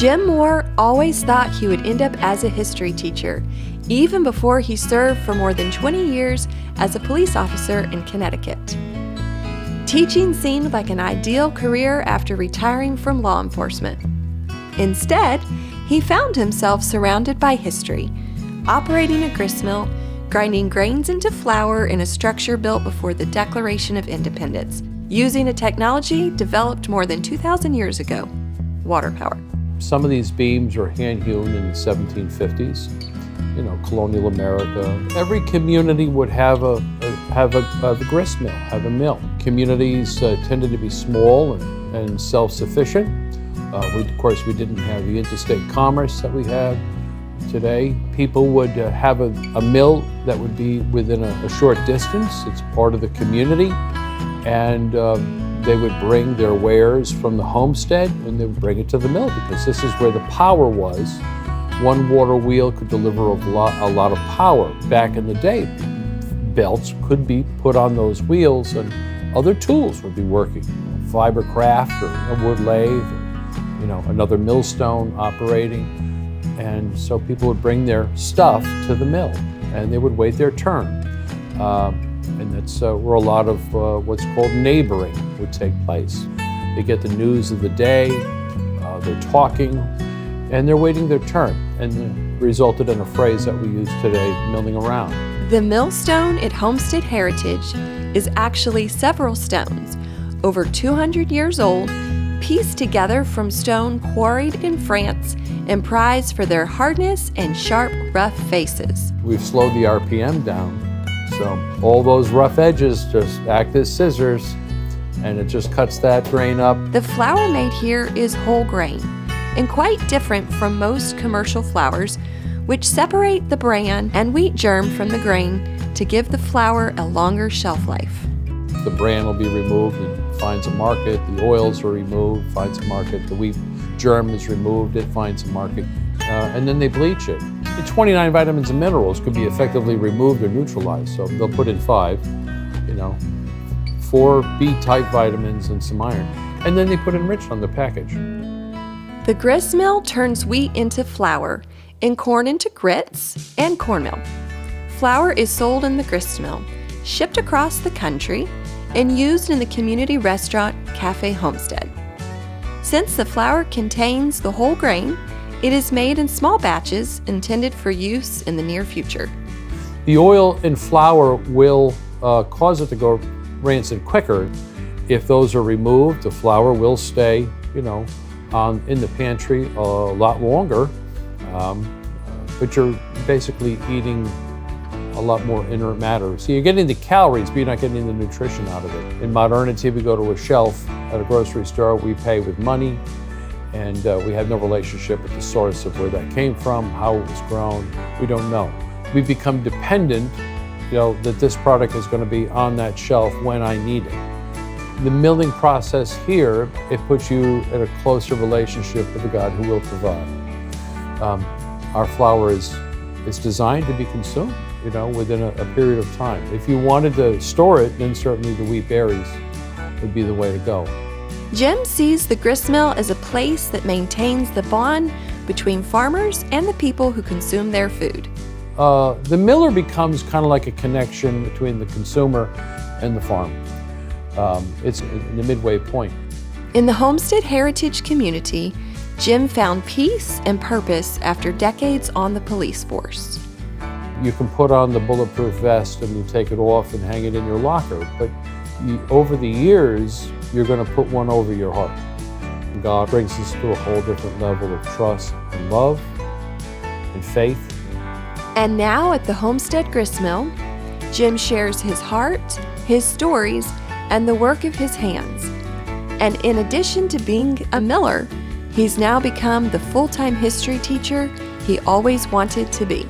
Jim Moore always thought he would end up as a history teacher, even before he served for more than 20 years as a police officer in Connecticut. Teaching seemed like an ideal career after retiring from law enforcement. Instead, he found himself surrounded by history, operating a gristmill, grinding grains into flour in a structure built before the Declaration of Independence, using a technology developed more than 2,000 years ago, water power. Some of these beams were hand-hewn in the 1750s, colonial America. Every community would have a grist mill, have a mill. Communities tended to be small and self-sufficient. Of course, we didn't have the interstate commerce that we have today. People would have a mill that would be within a short distance. It's part of the community, and they would bring their wares from the homestead and they would bring it to the mill because this is where the power was. One water wheel could deliver a lot of power. Back in the day, belts could be put on those wheels and other tools would be working. Fiber craft or a wood lathe, or, another millstone operating. And so people would bring their stuff to the mill and they would wait their turn. And that's where a lot of what's called neighboring would take place. They get the news of the day, they're talking, and they're waiting their turn. And it resulted in a phrase that we use today, milling around. The millstone at Homestead Heritage is actually several stones, over 200 years old, pieced together from stone quarried in France and prized for their hardness and sharp, rough faces. We've slowed the RPM down. So all those rough edges just act as scissors and it just cuts that grain up. The flour made here is whole grain and quite different from most commercial flours, which separate the bran and wheat germ from the grain to give the flour a longer shelf life. The bran will be removed and finds a market. The oils are removed, finds a market. The wheat germ is removed, it finds a market. And then they bleach it. The 29 vitamins and minerals could be effectively removed or neutralized. So they'll put in 5, 4 B-type vitamins and some iron. And then they put enriched on the package. The grist mill turns wheat into flour and corn into grits and cornmeal. Flour is sold in the grist mill, shipped across the country, and used in the community restaurant Cafe Homestead. Since the flour contains the whole grain, it is made in small batches intended for use in the near future. The oil in flour will cause it to go rancid quicker. If those are removed, the flour will stay, in the pantry a lot longer. But you're basically eating a lot more inert matter. So you're getting the calories, but you're not getting the nutrition out of it. In modernity, we go to a shelf at a grocery store, we pay with money, and we have no relationship with the source of where that came from, how it was grown. We don't know. We become dependent, that this product is going to be on that shelf when I need it. The milling process here, it puts you in a closer relationship with the God who will provide. Our flour is designed to be consumed, within a period of time. If you wanted to store it, then certainly the wheat berries would be the way to go. Jim sees the gristmill as a place that maintains the bond between farmers and the people who consume their food. The miller becomes kind of like a connection between the consumer and the farm. It's the midway point. In the Homestead Heritage community, Jim found peace and purpose after decades on the police force. You can put on the bulletproof vest and you take it off and hang it in your locker, but over the years, you're going to put one over your heart. God brings us to a whole different level of trust and love and faith. And now at the Homestead Gristmill, Jim shares his heart, his stories, and the work of his hands. And in addition to being a miller, he's now become the full-time history teacher he always wanted to be.